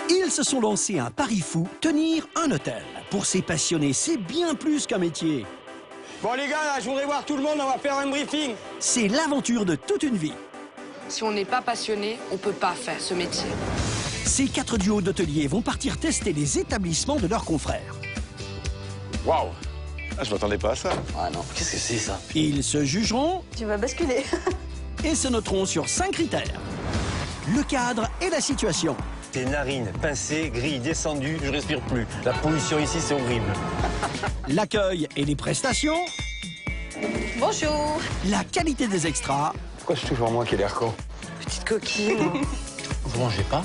Ils se sont lancés un pari fou, tenir un hôtel. Pour ces passionnés, c'est bien plus qu'un métier. Bon les gars, là, je voudrais voir tout le monde, on va faire un briefing. C'est l'aventure de toute une vie. Si on n'est pas passionné, on ne peut pas faire ce métier. Ces 4 duos d'hôteliers vont partir tester les établissements de leurs confrères. Waouh! Ah, je m'attendais pas à ça. Ah non, qu'est-ce que c'est ça? Ils se jugeront Tu vas basculer. et se noteront sur 5 critères. Le cadre et la situation. Tes narines pincées, grilles descendues, je respire plus. La pollution ici, c'est horrible. L'accueil et les prestations. Bonjour. La qualité des extras. Pourquoi c'est toujours moi qui ai l'air con? Petite coquine. Vous mangez pas?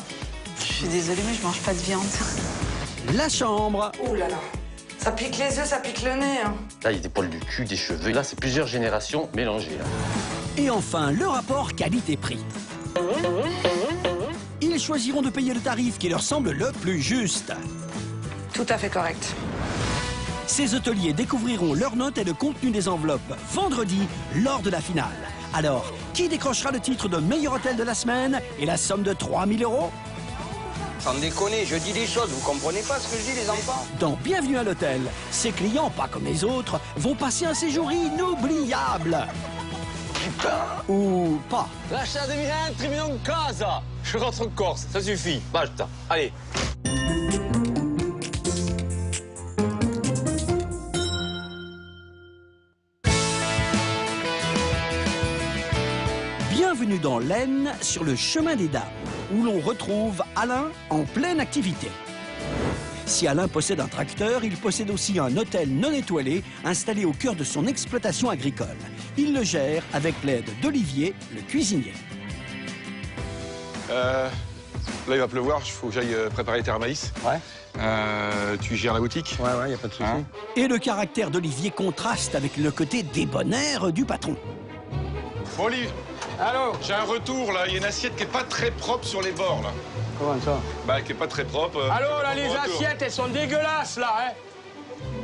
Je suis désolée, mais je mange pas de viande. La chambre. Oh là là, ça pique les yeux, ça pique le nez. Hein. Là, il y a des poils du cul, des cheveux. Là, c'est plusieurs générations mélangées. Là. Et enfin, le rapport qualité-prix. Ils choisiront de payer le tarif qui leur semble le plus juste. Tout à fait correct. Ces hôteliers découvriront leurs notes et le contenu des enveloppes vendredi lors de la finale. Alors, qui décrochera le titre de meilleur hôtel de la semaine et la somme de 3 000 €? Sans déconner, je dis des choses, vous comprenez pas ce que je dis les enfants? Dans Bienvenue à l'hôtel, ces clients, pas comme les autres, vont passer un séjour inoubliable. Putain! Ou pas. Lasciatemi rientrare in casa! Je rentre en Corse, ça suffit. Basta. Allez. Bienvenue dans l'Aisne, sur le chemin des dames, où l'on retrouve Alain en pleine activité. Si Alain possède un tracteur, il possède aussi un hôtel non étoilé installé au cœur de son exploitation agricole. Il le gère avec l'aide d'Olivier, le cuisinier. Là, il va pleuvoir, il faut que j'aille préparer les terres à maïs. Ouais. Tu gères la boutique? Ouais, y a pas de souci. Hein? Et le caractère d'Olivier contraste avec le côté débonnaire du patron. Bon, Olive, Allô? j'ai un retour, là. Il y a une assiette qui est pas très propre sur les bords, là. Comment ça? Bah, qui est pas très propre. Allô, là, les Retour. assiettes, elles sont dégueulasses, là, hein?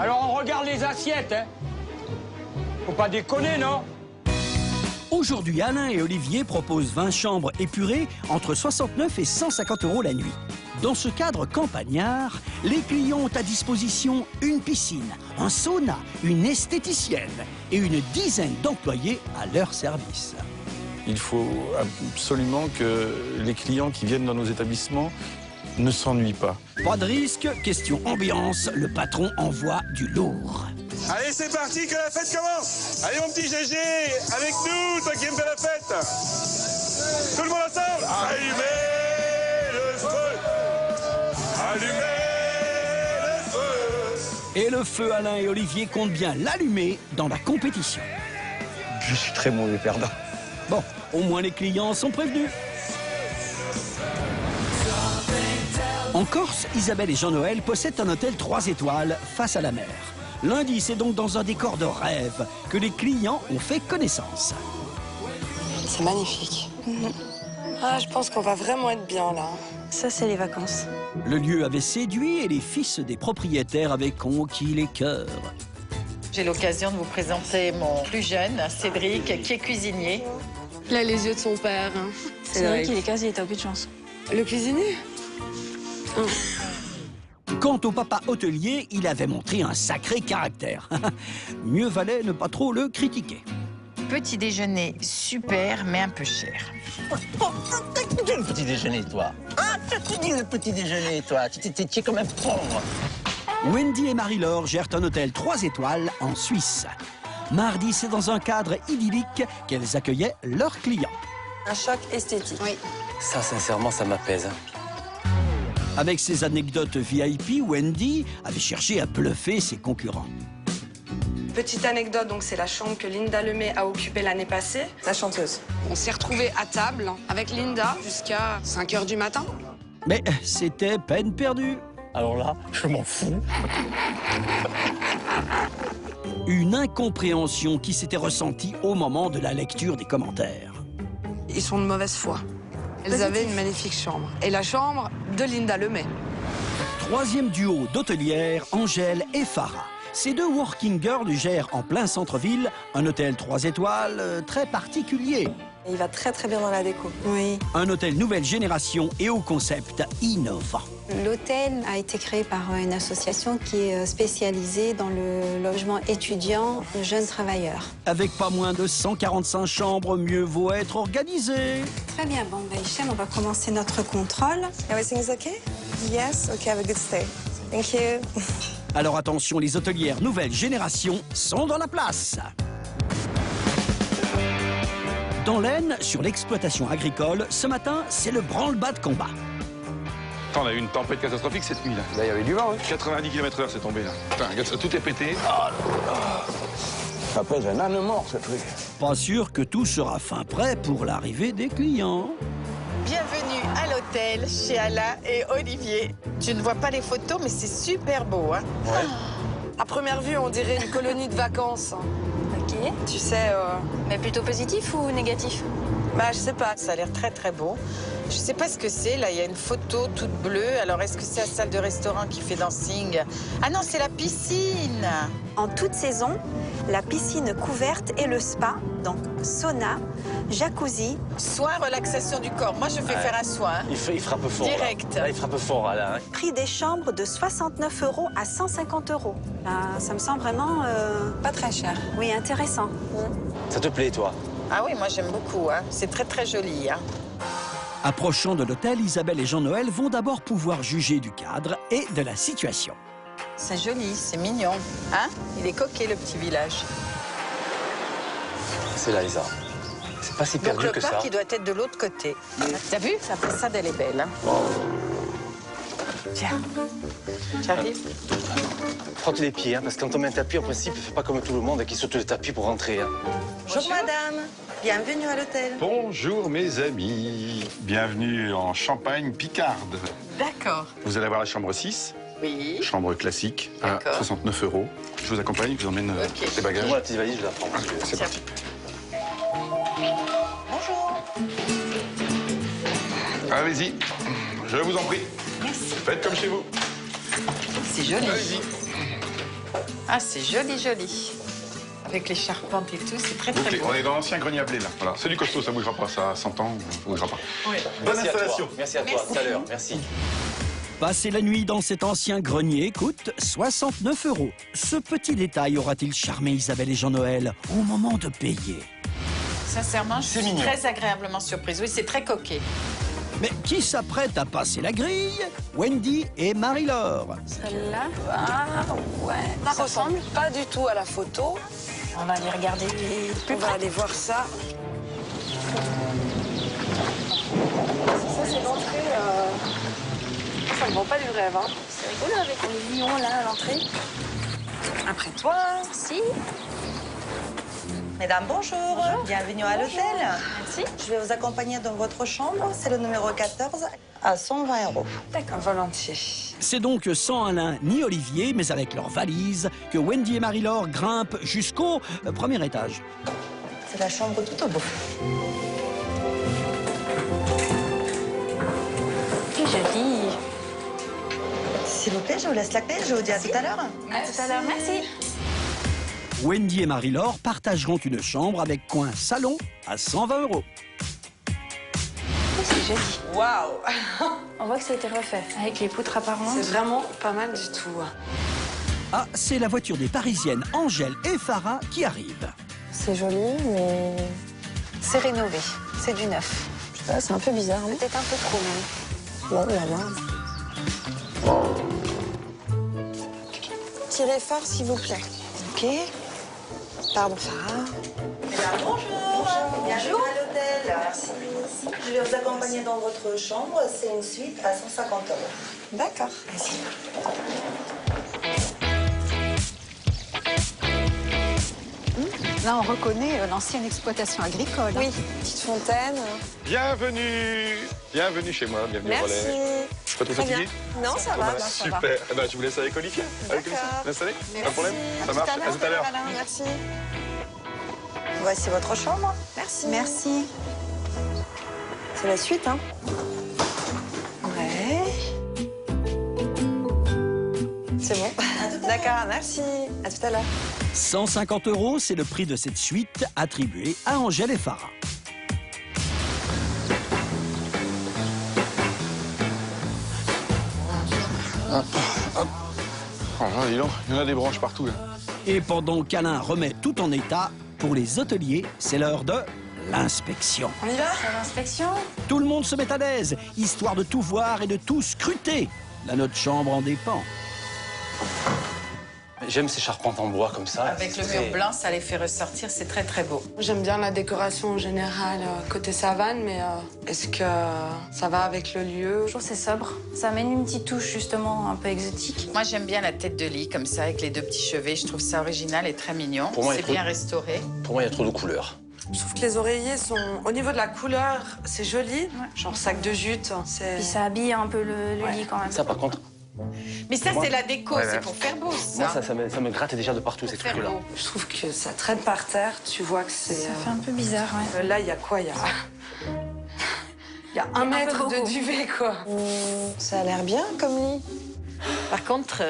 Alors, on regarde les assiettes, hein? Faut pas déconner, non? Aujourd'hui, Alain et Olivier proposent 20 chambres épurées entre 69 et 150 € la nuit. Dans ce cadre campagnard, les clients ont à disposition une piscine, un sauna, une esthéticienne et une dizaine d'employés à leur service. Il faut absolument que les clients qui viennent dans nos établissements ne s'ennuient pas. Pas de risque, question ambiance, le patron envoie du lourd. Allez, c'est parti, que la fête commence! Allez, mon petit Gégé, avec nous, toi qui aimes bien la fête! Tout le monde ensemble! Allumez le feu! Allumez le feu! Et le feu, Alain et Olivier comptent bien l'allumer dans la compétition. Je suis très mauvais perdant. Bon, au moins les clients sont prévenus. En Corse, Isabelle et Jean-Noël possèdent un hôtel 3 étoiles face à la mer. Lundi, c'est donc dans un décor de rêve que les clients ont fait connaissance. C'est magnifique. Ah, je pense qu'on va vraiment être bien là. Ça, c'est les vacances. Le lieu avait séduit et les fils des propriétaires avaient conquis les cœurs. J'ai l'occasion de vous présenter mon plus jeune, Cédric, qui est cuisinier. Il a les yeux de son père. Hein. C'est vrai qu'il est quasi, t'as aucune chance. Le cuisinier? Quant au papa hôtelier, il avait montré un sacré caractère. Mieux valait ne pas trop le critiquer. Petit déjeuner super, mais un peu cher. Le petit déjeuner, toi. Ah, tu dis le petit déjeuner, toi. Tu es comme un pauvre. Wendy et Marie-Laure gèrent un hôtel 3 étoiles en Suisse. Mardi, c'est dans un cadre idyllique qu'elles accueillaient leurs clients. Un choc esthétique. Oui. Ça, sincèrement, ça m'apaise. Avec ses anecdotes VIP, Wendy avait cherché à bluffer ses concurrents. Petite anecdote, donc c'est la chambre que Linda Lemay a occupée l'année passée. La chanteuse. On s'est retrouvés à table avec Linda jusqu'à 5 h du matin. Mais c'était peine perdue. Alors là, je m'en fous. Une incompréhension qui s'était ressentie au moment de la lecture des commentaires. Ils sont de mauvaise foi. Elles avaient une magnifique chambre. Et la chambre de Linda Lemay. Troisième duo d'hôtelières, Angèle et Farah. Ces deux working girls gèrent en plein centre-ville un hôtel 3 étoiles très particulier. Il va très très bien dans la déco. Oui. Un hôtel nouvelle génération et au concept innovant. L'hôtel a été créé par une association qui est spécialisée dans le logement étudiant jeunes travailleurs. Avec pas moins de 145 chambres, mieux vaut être organisé. Très bien, bon, Hichem, on va commencer notre contrôle. Everything's okay? Yes? Okay, have a good stay. Thank you. Alors attention, les hôtelières nouvelle génération sont dans la place. Dans l'Aisne, sur l'exploitation agricole, ce matin, c'est le branle-bas de combat. On a eu une tempête catastrophique cette nuit là. Là, il y avait du vent, hein. 90 km/h c'est tombé là. Putain, regarde ça, tout est pété. Ça pèse un âne mort, ce truc. Pas sûr que tout sera fin prêt pour l'arrivée des clients. Bienvenue à l'hôtel chez Alain et Olivier. Tu ne vois pas les photos, mais c'est super beau, hein. À première vue, on dirait une colonie de vacances. Ok. Tu sais, Mais plutôt positif ou négatif? bah je sais pas. Ça a l'air très très beau. Je sais pas ce que c'est, là, il y a une photo toute bleue. Alors, est-ce que c'est la salle de restaurant qui fait dancing? Ah non, c'est la piscine. En toute saison, la piscine couverte et le spa, donc sauna, jacuzzi. Soin, relaxation du corps. Moi, je fais faire un soin. Il frappe fort. Direct. Là, il frappe fort, là. Hein. Prix des chambres de 69 € à 150 €. Ça me semble vraiment Pas très cher. oui, intéressant. Ça te plaît, toi? Ah oui, moi, j'aime beaucoup, hein. C'est très très joli, hein. Approchant de l'hôtel, Isabelle et Jean-Noël vont d'abord pouvoir juger du cadre et de la situation. C'est joli, c'est mignon. Hein? Il est coquet, le petit village. C'est là, Isa. C'est pas si perdu Donc, que le ça. parc, il doit être de l'autre côté. T'as vu? La façade, elle est belle, hein. Tiens. Tu arrives? Frotte les pieds, hein, parce que quand on met un tapis, en principe, fais pas comme tout le monde qui saute le tapis pour rentrer. Hein. Bonjour madame. Bienvenue à l'hôtel. Bonjour mes amis. Bienvenue en Champagne Picarde. D'accord. Vous allez avoir la chambre 6, Oui. chambre classique à D'accord. 69 €. Je vous accompagne, je vous emmène Ok. les bagages. Moi, la petite valise, je la prends. C'est Tiens. parti. Bonjour. Allez-y, je vous en prie. Merci. Faites comme chez vous. C'est joli. Allez-y. Ah, c'est joli, joli. Avec les charpentes et tout, c'est très très Bouclé. beau. On est dans l'ancien grenier à blé là. Voilà. C'est du costaud, ça bougera pas. Ça a 100 ans, ça bougera pas. Oui. Bonne Merci à toi. installation. Merci à toi, tout à l'heure. Merci. Passer la nuit dans cet ancien grenier coûte 69 €. Ce petit détail aura-t-il charmé Isabelle et Jean-Noël au moment de payer? Sincèrement, je C'est suis mignon. très agréablement surprise. Oui, c'est très coquet. Mais qui s'apprête à passer la grille? Wendy et Marie-Laure. Celle-là, ouais. Ça ressemble pas du tout à la photo. On va aller regarder On plus va près. aller voir ça. Ça, c'est l'entrée. Ça ne vend pas du rêve, hein. C'est rigolo avec les lions là à l'entrée. Après toi. Si. Mesdames, bonjour. Bienvenue à l'hôtel. Merci. Je vais vous accompagner dans votre chambre. C'est le numéro 14 à 120 €. D'accord, volontiers. C'est donc sans Alain ni Olivier, mais avec leurs valises, que Wendy et Marie-Laure grimpent jusqu'au premier étage. C'est la chambre tout au beau. C'est joli. S'il vous plaît, je vous laisse la clé. Je vous dis à tout à l'heure. À tout à l'heure, merci. Wendy et Marie-Laure partageront une chambre avec coin salon à 120 €. C'est joli. Waouh. On voit que ça a été refait avec les poutres apparentes. C'est vraiment pas mal du tout. Ah, c'est la voiture des Parisiennes Angèle et Farah qui arrive. C'est joli, mais C'est rénové. C'est du neuf. je sais pas, c'est un peu bizarre. Hein. Peut-être un peu trop même. Bon, on va voir. Tirez fort, s'il vous plaît. OK. Pardon, Farah. Mesdames, bonjour. Bienvenue à l'hôtel. Merci. Je vais vous accompagner dans votre chambre. C'est une suite à 150 €. D'accord. Là, on reconnaît l'ancienne exploitation agricole. Oui, petite fontaine. Bienvenue. Bienvenue chez moi, bienvenue au relais. Merci. Je suis pas trop Très fatigué? bien. Non, ça va. Bah, super. Eh ben, je vous laisse avec Olivier. Avec Olivier. Vous installez? Pas de problème? Ça marche. À tout à l'heure. Merci. Voici votre chambre. Merci. Merci. C'est la suite, hein. Ouais. C'est bon. D'accord, merci. À tout à l'heure. 150 €, c'est le prix de cette suite attribuée à Angèle et Farah. Oh là, dis donc, il y en a des branches partout, là. Et pendant qu'Alain remet tout en état, pour les hôteliers, c'est l'heure de l'inspection. On y va? L'inspection? Tout le monde se met à l'aise, histoire de tout voir et de tout scruter. La notre chambre en dépend. J'aime ces charpentes en bois comme ça. Avec le mur blanc, ça les fait ressortir, c'est très très beau. J'aime bien la décoration en général côté savane, mais est-ce que ça va avec le lieu? Je trouve que c'est sobre. Ça amène une petite touche justement un peu exotique. Moi, j'aime bien la tête de lit comme ça, avec les deux petits chevets. Je trouve ça original et très mignon. C'est bien restauré. Pour moi, il y a trop de couleurs. Je trouve que les oreillers sont... Au niveau de la couleur, c'est joli. Genre sac de jute. Puis ça habille un peu le lit quand même. Ça, par contre... Mais ça, c'est la déco, c'est pour faire beau, ça. Moi, ça me gratte déjà de partout, ces trucs-là. Je trouve que ça traîne par terre. Tu vois que c'est... Ça fait un peu bizarre, ouais. Là, il y a quoi? Il y a 1 mètre de duvet, quoi. Ça a l'air bien comme lit. Par contre...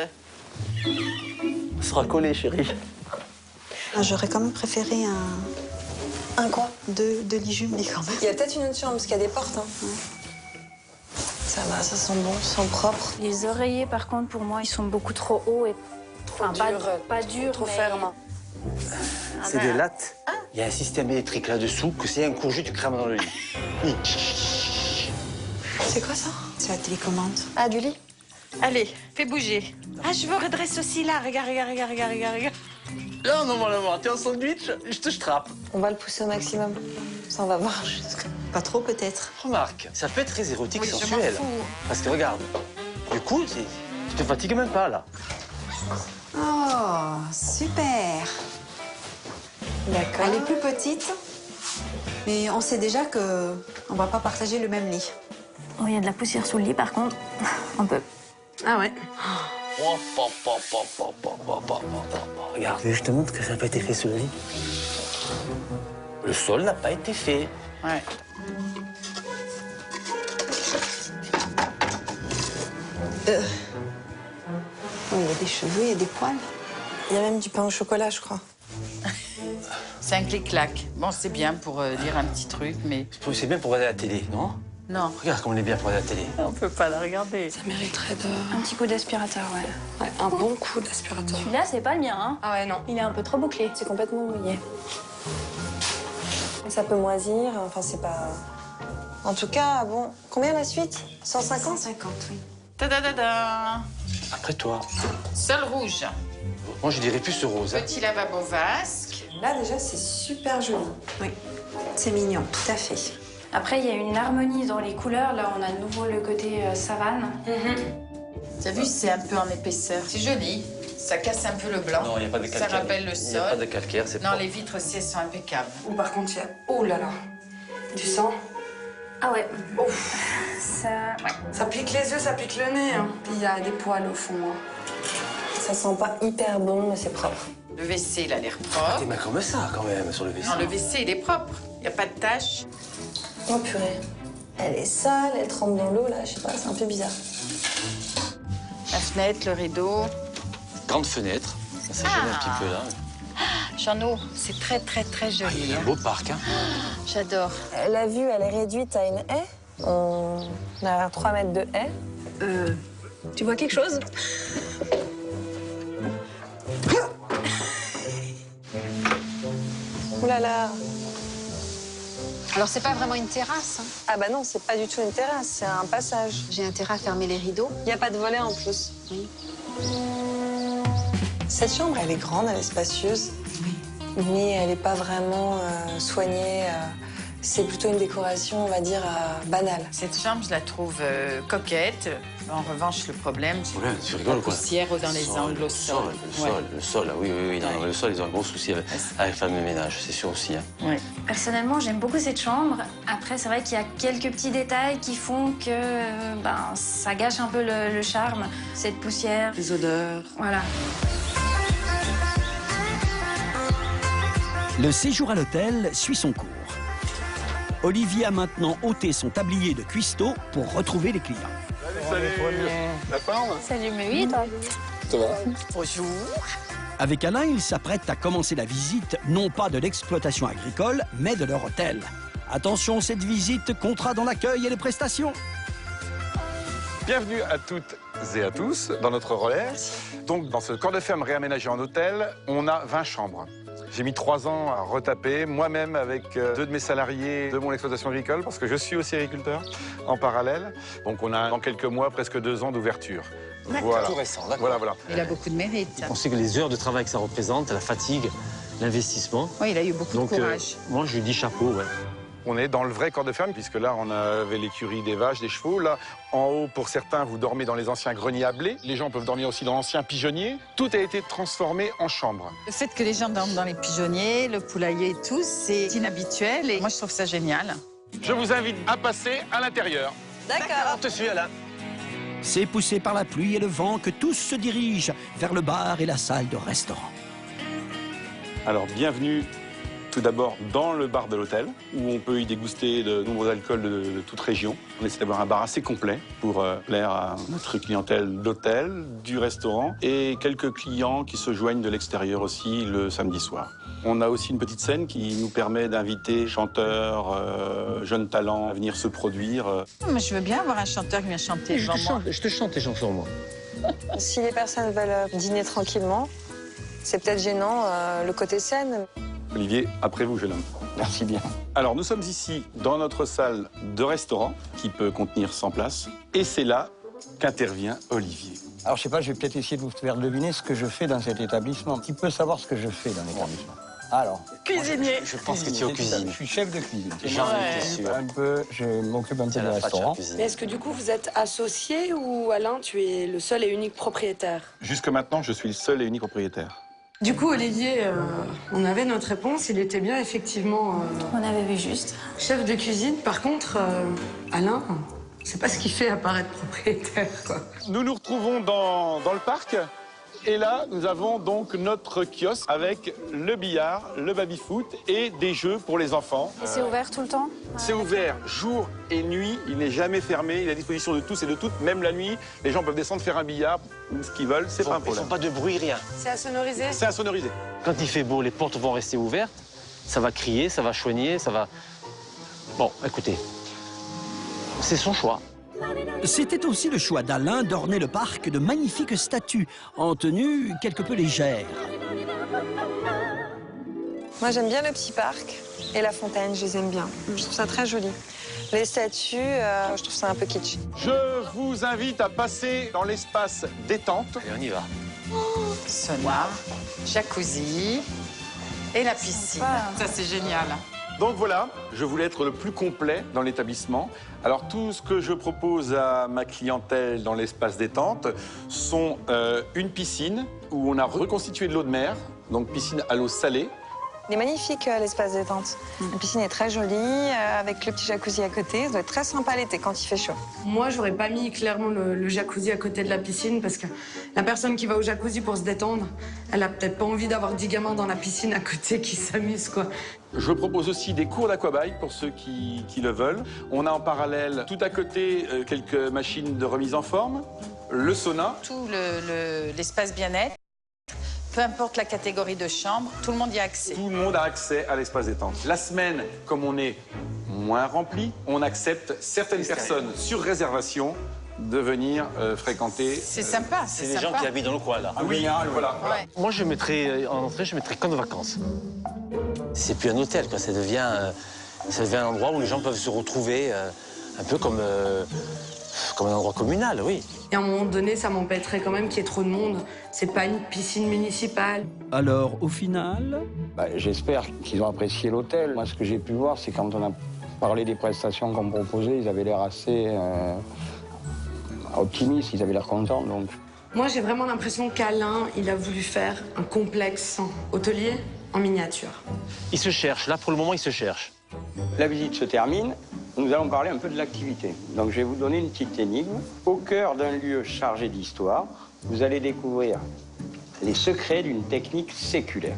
Ça sera collé, chérie. J'aurais quand même préféré Un quoi? deux lits jumelés quand même. Il y a peut-être une autre chambre, parce qu'il y a des portes. Hein. Ouais. Ça va, ça sent bon, ça sent propre. Les oreillers, par contre, pour moi, ils sont beaucoup trop hauts et Trop dur, pas durs, trop mais... ferme. C'est des lattes. Il y a un système électrique là-dessous que c'est un coup tu crames dans le lit. C'est quoi ça? C'est la télécommande. Ah, du lit? Allez, fais bouger. Ah, je me redresse aussi, là. Regarde. Là, normalement, t'es en sandwich, je te trappe. On va le pousser au maximum. Ça, on va voir. Pas trop peut-être. Remarque, ça peut être très érotique, Oui, je sensuel. m'en fous. Parce que regarde, du coup, tu te fatigues même pas, là. Oh, super. D'accord. Elle est plus petite, mais on sait déjà que on va pas partager le même lit. Oh, il y a de la poussière sous le lit, par contre. Un peu. Ah ouais. Regarde, je te montre que ça n'a pas été fait sous le lit. Le sol n'a pas été fait. Ouais. Oh, il y a des cheveux, il y a des poils. Il y a même du pain au chocolat, je crois. C'est un clic-clac. Bon, c'est bien pour dire un petit truc, mais... C'est bien pour regarder la télé, non? Non. Regarde comme on est bien pour regarder la télé. On peut pas la regarder. Ça mériterait de... Un petit coup d'aspirateur, ouais. Ouais, un bon coup d'aspirateur. Celui-là, c'est pas le mien, hein. Ah ouais, non. Il est un peu trop bouclé. C'est complètement mouillé. Ça peut moisir, enfin, c'est pas... En tout cas, bon... Combien la suite? 150? 150, oui. Ta-da-da-da. Après toi. Sol rouge. Moi, je dirais plus ce rose. Hein. Petit lavabo vasque. Là, déjà, c'est super joli. Oui, c'est mignon, tout à fait. Après, il y a une harmonie dans les couleurs. Là, on a de nouveau le côté savane. T'as vu, c'est un peu en épaisseur. C'est joli. Ça casse un peu le blanc. Non, il n'y a pas de calcaire. Ça rappelle le sol. Il n'y a pas de calcaire, c'est Non, propre. les vitres aussi, elles sont impeccables. Ou par contre, il y a... Oh là là. Du sang. Ah ouais. Ouf. Ça... Ouais. Ça pique les yeux, ça pique le nez. Hein. Puis il y a des poils au fond. Hein. Ça sent pas hyper bon, mais c'est propre. Le WC, il a l'air T'es propre. mal comme ça, quand même, sur le WC. Non, le WC, il est propre. Il n'y a pas de taches. Oh purée. Elle est sale, elle trempe dans l'eau, là, je sais pas, c'est un peu bizarre. La fenêtre, le rideau. Grande fenêtre. Ça gêne un petit peu, là. Jeannot, c'est très, très, très Ah, il joli. y a un beau parc, hein. J'adore. La vue, elle est réduite à une haie. On a 3 mètres de haie. Tu vois quelque chose? Ouh là là. Alors, c'est pas vraiment une terrasse. Hein. Ah bah non, c'est pas du tout une terrasse, c'est un passage. J'ai intérêt à fermer les rideaux. Il n'y a pas de volet en plus. Oui. Cette chambre, elle est grande, elle est spacieuse. Mais elle n'est pas vraiment soignée. C'est plutôt une décoration, on va dire, banale. Cette chambre, je la trouve coquette. En revanche, le problème, c'est Ouais, tu la rigoles, quoi. poussière dans les angles au sol. Le sol, oui. Non, le sol, ils ont un gros souci avec les femmes de ménage, c'est sûr aussi. Hein. Ouais. Personnellement, j'aime beaucoup cette chambre. Après, c'est vrai qu'il y a quelques petits détails qui font que ça gâche un peu le charme. Cette poussière. Les odeurs. Voilà. Le séjour à l'hôtel suit son cours. Olivier a maintenant ôté son tablier de cuistot pour retrouver les clients. Salut. La forme? Salut, mais oui, toi. Ça va? Bonjour. Avec Alain, il s'apprête à commencer la visite, non pas de l'exploitation agricole, mais de leur hôtel. Attention, cette visite comptera dans l'accueil et les prestations. Bienvenue à toutes et à tous dans notre relais. Donc, dans ce corps de ferme réaménagé en hôtel, on a 20 chambres. J'ai mis 3 ans à retaper, moi-même avec 2 de mes salariés de mon exploitation agricole, parce que je suis aussi agriculteur en parallèle. Donc, on a dans quelques mois presque 2 ans d'ouverture. Voilà. Tout récent, d'accord. Voilà. Il a beaucoup de mérite. On sait que les heures de travail que ça représente, la fatigue, l'investissement. Oui, il a eu beaucoup de courage. Moi, je lui dis chapeau, ouais. On est dans le vrai corps de ferme, puisque là, on avait l'écurie des vaches, des chevaux. Là, en haut, pour certains, vous dormez dans les anciens greniers à blé. Les gens peuvent dormir aussi dans l'ancien pigeonnier. Tout a été transformé en chambre. Le fait que les gens dorment dans les pigeonniers, le poulailler et tout, c'est inhabituel et moi, je trouve ça génial. Je vous invite à passer à l'intérieur. D'accord, on te suit, Alain. C'est poussé par la pluie et le vent que tous se dirigent vers le bar et la salle de restaurant. Alors, bienvenue tout d'abord dans le bar de l'hôtel, où on peut y déguster de nombreux alcools de toute région. On essaie d'avoir un bar assez complet pour plaire à notre clientèle d'hôtel, du restaurant, et quelques clients qui se joignent de l'extérieur aussi le samedi soir. On a aussi une petite scène qui nous permet d'inviter chanteurs, jeunes talents à venir se produire. Moi, je veux bien avoir un chanteur qui vient chanter devant moi. Je te chante tes chansons, moi. Si les personnes veulent dîner tranquillement, c'est peut-être gênant le côté scène. Olivier, après vous, jeune homme. Merci bien. Alors, nous sommes ici dans notre salle de restaurant, qui peut contenir 100 places, et c'est là qu'intervient Olivier. Alors, je sais pas, je vais peut-être essayer de vous faire deviner ce que je fais dans cet établissement. Qui peut savoir ce que je fais dans l'établissement? Alors. Cuisinier. Je pense que tu es aux cuisines. Je suis chef de cuisine. J'en étais sûr. Je m'occupe un peu du restaurant. Mais est-ce que du coup vous êtes associé ou Alain, tu es le seul et unique propriétaire? Jusque maintenant, je suis le seul et unique propriétaire. Du coup, Olivier, on avait notre réponse. Il était bien effectivement On avait vu juste. chef de cuisine. Par contre, Alain, c'est pas ce qu'il fait à part être propriétaire, quoi. Nous nous retrouvons dans le parc. Et là, nous avons donc notre kiosque avec le billard, le baby-foot et des jeux pour les enfants. Et c'est ouvert tout le temps? C'est ouvert jour et nuit. Il n'est jamais fermé. Il est à disposition de tous et de toutes. Même la nuit, les gens peuvent descendre faire un billard ou ce qu'ils veulent. C'est pas un problème. Ils font pas de bruit, rien. C'est insonorisé? C'est insonorisé. Quand il fait beau, les portes vont rester ouvertes. Ça va crier, ça va choigner, ça va... Bon, écoutez, c'est son choix. C'était aussi le choix d'Alain d'orner le parc de magnifiques statues en tenue quelque peu légère. Moi, j'aime bien le petit parc et la fontaine, je les aime bien. Je trouve ça très joli. Les statues, je trouve ça un peu kitsch. Je vous invite à passer dans l'espace détente. Allez, on y va. Sauna, jacuzzi et la piscine. Ça, c'est génial. Donc voilà, je voulais être le plus complet dans l'établissement. Alors tout ce que je propose à ma clientèle dans l'espace détente sont une piscine où on a reconstitué de l'eau de mer, donc piscine à l'eau salée. Il est magnifique, l'espace détente. La piscine est très jolie, avec le petit jacuzzi à côté. Ça doit être très sympa l'été quand il fait chaud. Moi, j'aurais pas mis clairement le jacuzzi à côté de la piscine parce que la personne qui va au jacuzzi pour se détendre, elle a peut-être pas envie d'avoir 10 gamins dans la piscine à côté qui s'amusent, quoi. Je propose aussi des cours d'aquabaille pour ceux qui le veulent. On a en parallèle, tout à côté, quelques machines de remise en forme, le sauna. Tout l'espace bien-être. Peu importe la catégorie de chambre, tout le monde y a accès. Tout le monde a accès à l'espace détente. La semaine, comme on est moins rempli, on accepte certaines personnes sur réservation de venir fréquenter. C'est sympa, c'est des gens qui habitent dans le coin, là. Ah oui, voilà. Ouais. Moi, je mettrais, en entrée, je mettrais camp de vacances. C'est plus un hôtel, quoi. Ça devient un endroit où les gens peuvent se retrouver, un peu comme un endroit communal, oui. Et à un moment donné, ça m'embêterait quand même qu'il y ait trop de monde. C'est pas une piscine municipale. Alors, au final... J'espère qu'ils ont apprécié l'hôtel. Moi, ce que j'ai pu voir, c'est quand on a parlé des prestations qu'on proposait, ils avaient l'air assez optimistes, ils avaient l'air contents, donc... Moi, j'ai vraiment l'impression qu'Alain, il a voulu faire un complexe hôtelier en miniature. Il se cherche, là, pour le moment, il se cherche. La visite se termine. Nous allons parler un peu de l'activité. Donc, je vais vous donner une petite énigme. Au cœur d'un lieu chargé d'histoire, vous allez découvrir les secrets d'une technique séculaire.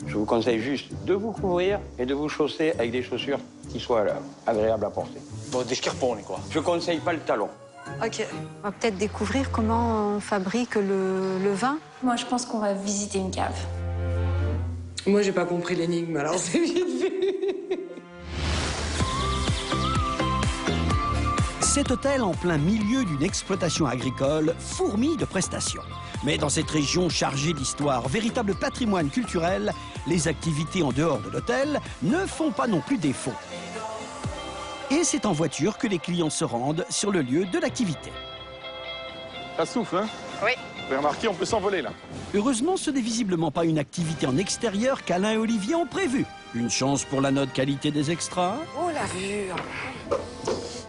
Je vous conseille juste de vous couvrir et de vous chausser avec des chaussures qui soient agréables à porter. Bon, des scarpons, quoi. Je conseille pas le talon. Ok. On va peut-être découvrir comment on fabrique le vin. Moi, je pense qu'on va visiter une cave. Moi, j'ai pas compris l'énigme, alors c'est vite vu. Cet hôtel, en plein milieu d'une exploitation agricole, fourmille de prestations. Mais dans cette région chargée d'histoire, véritable patrimoine culturel, les activités en dehors de l'hôtel ne font pas non plus défaut. Et c'est en voiture que les clients se rendent sur le lieu de l'activité. Ça souffle, hein? Oui. Vous avez remarqué, on peut s'envoler là. Heureusement, ce n'est visiblement pas une activité en extérieur qu'Alain et Olivier ont prévue. Une chance pour la note qualité des extras. Oh la vue!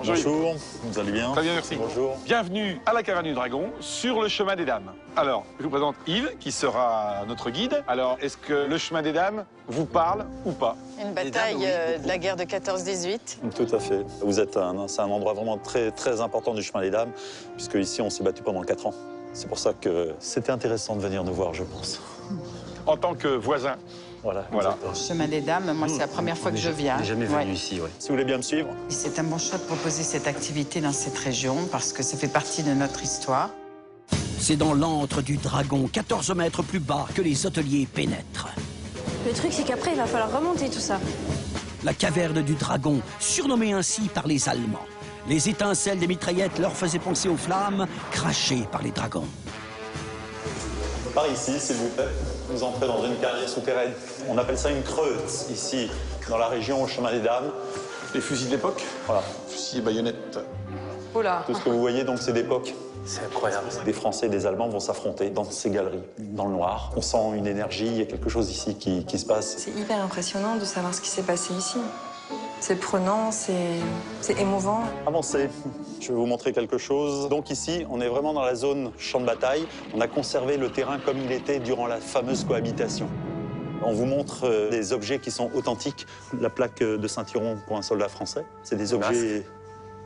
Bonjour, vous allez bien? Très bien, merci. Bonjour. Bienvenue à la Caverne du Dragon, sur le chemin des dames. Alors, je vous présente Yves, qui sera notre guide. Alors, est-ce que le chemin des dames vous parle ou pas? Une bataille de la guerre de 14-18. Tout à fait. Vous êtes c'est un endroit vraiment très, très important du chemin des dames, puisque ici, on s'est battu pendant 4 ans. C'est pour ça que c'était intéressant de venir nous voir, je pense. En tant que voisin. Voilà. Chemin des dames, moi, c'est la première fois que je viens. Je n'ai jamais venu ici, oui. Si vous voulez bien me suivre. C'est un bon choix de proposer cette activité dans cette région parce que ça fait partie de notre histoire. C'est dans l'antre du dragon, 14 mètres plus bas, que les hôteliers pénètrent. Le truc, c'est qu'après, il va falloir remonter tout ça. La caverne du dragon, surnommée ainsi par les Allemands. Les étincelles des mitraillettes leur faisaient penser aux flammes crachées par les dragons. Par ici, s'il vous plaît, vous entrez dans une carrière souterraine. On appelle ça une creuse, ici, dans la région au chemin des dames. Les fusils de l'époque? Voilà. Fusils et baïonnettes. Oh là! Tout ce que vous voyez, donc, c'est d'époque. C'est incroyable. Des Français et des Allemands vont s'affronter dans ces galeries, dans le noir. On sent une énergie, il y a quelque chose ici qui se passe. C'est hyper impressionnant de savoir ce qui s'est passé ici. C'est prenant, c'est émouvant. Avancez, je vais vous montrer quelque chose. Donc ici, on est vraiment dans la zone champ de bataille. On a conservé le terrain comme il était durant la fameuse cohabitation. On vous montre des objets qui sont authentiques. La plaque de ceinturon pour un soldat français, c'est des objets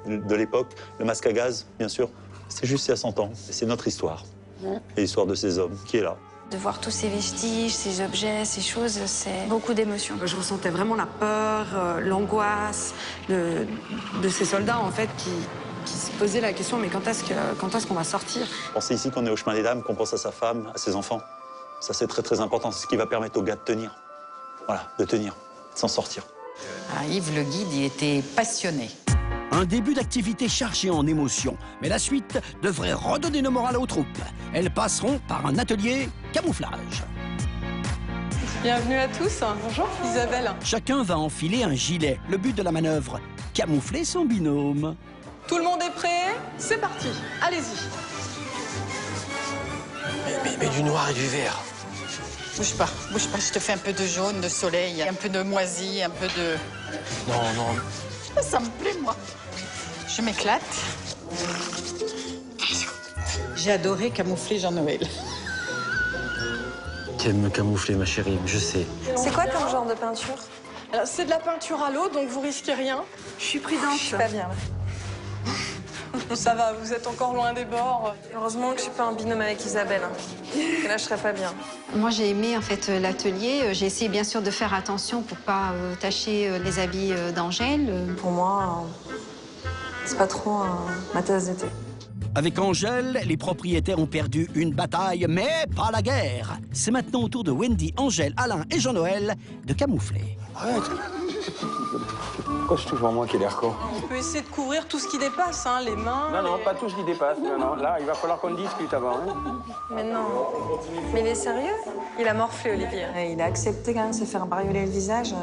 de l'époque. Le masque à gaz, bien sûr, c'est juste il y a 100 ans. C'est notre histoire, et l'histoire de ces hommes qui est là. De voir tous ces vestiges, ces objets, ces choses, c'est beaucoup d'émotions. Je ressentais vraiment la peur, l'angoisse de ces soldats, en fait, qui se posaient la question, mais quand est-ce qu'on va sortir? C'est ici qu'on est au chemin des dames, qu'on pense à sa femme, à ses enfants. Ça, c'est très, très important. C'est ce qui va permettre aux gars de tenir. Voilà, de tenir, de s'en sortir. Ah, Yves, le guide, il était passionné. Un début d'activité chargé en émotions. Mais la suite devrait redonner le moral aux troupes. Elles passeront par un atelier camouflage. Bienvenue à tous. Bonjour, Isabelle. Chacun va enfiler un gilet. Le but de la manœuvre, camoufler son binôme. Tout le monde est prêt? C'est parti. Allez-y. Mais du noir et du vert. Bouge pas, je te fais un peu de jaune, de soleil, un peu de moisi, un peu de... Non. Ça me plaît, moi. Je m'éclate. J'ai adoré camoufler Jean-Noël. Tu aimes me camoufler, ma chérie, je sais. C'est quoi comme genre de peinture? Alors, c'est de la peinture à l'eau, donc vous risquez rien. Je suis prudente. Je suis pas bien. Ça va, vous êtes encore loin des bords. Heureusement que je suis pas en binôme avec Isabelle. Et là, je serais pas bien. Moi, j'ai aimé en fait l'atelier. J'ai essayé bien sûr de faire attention pour pas tacher les habits d'Angèle. Pour moi, c'est pas trop ma tasse de thé. Avec Angèle, les propriétaires ont perdu une bataille, mais pas la guerre. C'est maintenant au tour de Wendy, Angèle, Alain et Jean-Noël de camoufler. Arrête. Pourquoi c'est toujours moi qui ai l'air con? On peut essayer de couvrir tout ce qui dépasse, hein, les mains. Non, pas tout ce qui dépasse. Non. Là, il va falloir qu'on discute avant. Hein. Mais non. Mais il est sérieux? Il a morflé, Olivier. Et il a accepté quand même de se faire barioler le visage.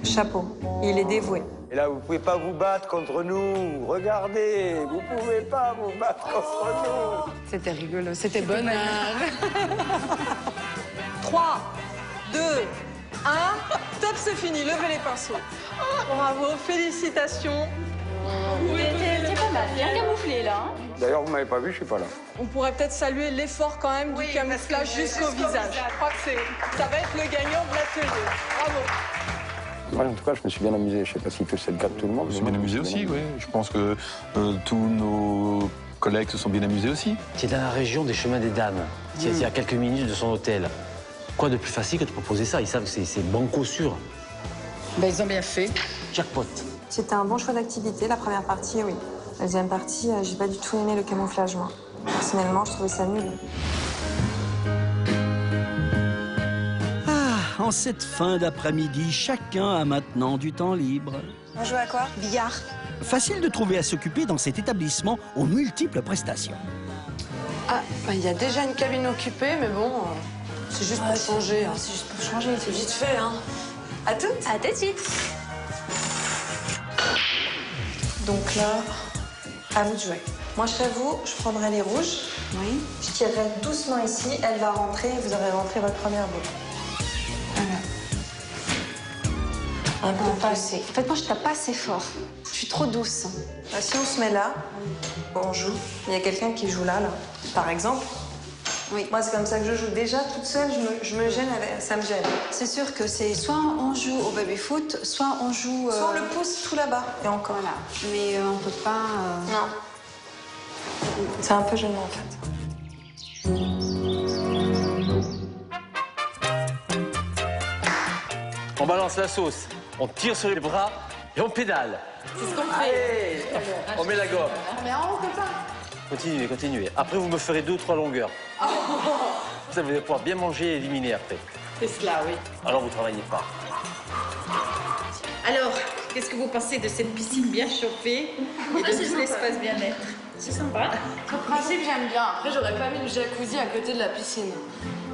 Chapeau. Il est dévoué. Et là, vous pouvez pas vous battre contre nous. Regardez, vous pouvez pas vous battre contre nous. C'était rigolo, c'était bonheur. 3, 2, 1. Top, c'est fini. Levez les pinceaux. Bravo, félicitations. C'est pas mal, bien camouflé là. Hein. D'ailleurs, vous m'avez pas vu, je suis pas là. On pourrait peut-être saluer l'effort quand même du camouflage jusqu'au visage. Je crois que ça va être le gagnant de l'atelier. Bravo. Moi, en tout cas, je me suis bien amusé. Je sais pas si c'est le cas de tout le monde. Je me suis bien amusé aussi, oui. Je pense que tous nos collègues se sont bien amusés aussi. Tu es dans la région des chemins des dames. Tu es à quelques minutes de son hôtel. Quoi de plus facile que de proposer ça? Ils savent que c'est banco sûr. Ben, ils ont bien fait. Jackpot. C'était un bon choix d'activité, la première partie, oui. La deuxième partie, j'ai pas du tout aimé le camouflage, moi. Personnellement, je trouvais ça nul. En cette fin d'après-midi, chacun a maintenant du temps libre. On joue à quoi? Billard. Facile de trouver à s'occuper dans cet établissement aux multiples prestations. Ah, bah, il y a déjà une cabine occupée, mais bon, c'est juste pour changer. Hein. C'est juste pour changer. C'est vite fait, hein. À tout de suite. Donc là, à vous de jouer. Moi, je serais vous, je prendrai les rouges. Oui. Je tirerai doucement ici, elle va rentrer et vous aurez rentré votre première boule. Un peu pas assez. En fait, moi, je tape pas assez fort. Je suis trop douce. Bah, si on se met là, on joue. Il y a quelqu'un qui joue là, par exemple. Oui. Moi, c'est comme ça que je joue. Déjà, toute seule, je me gêne, ça me gêne. C'est sûr que c'est soit on joue au baby-foot, soit on joue... Soit on le pousse tout là-bas, et encore. Voilà. Mais on peut pas... Non. C'est un peu gênant, en fait. On balance la sauce, on tire sur les bras et on pédale. C'est ce qu'on fait. Allez, on met la gomme. Mais on peut pas. Continuez, continuez. Après, vous me ferez 2 ou 3 longueurs. Ça, vous allez pouvoir bien manger et éliminer après. C'est cela, oui. Alors, vous travaillez pas. Alors, qu'est-ce que vous pensez de cette piscine bien chauffée et de tout l'espace bien-être? C'est sympa. Sur le principe, j'aime bien. Après, j'aurais pas mis le jacuzzi à côté de la piscine.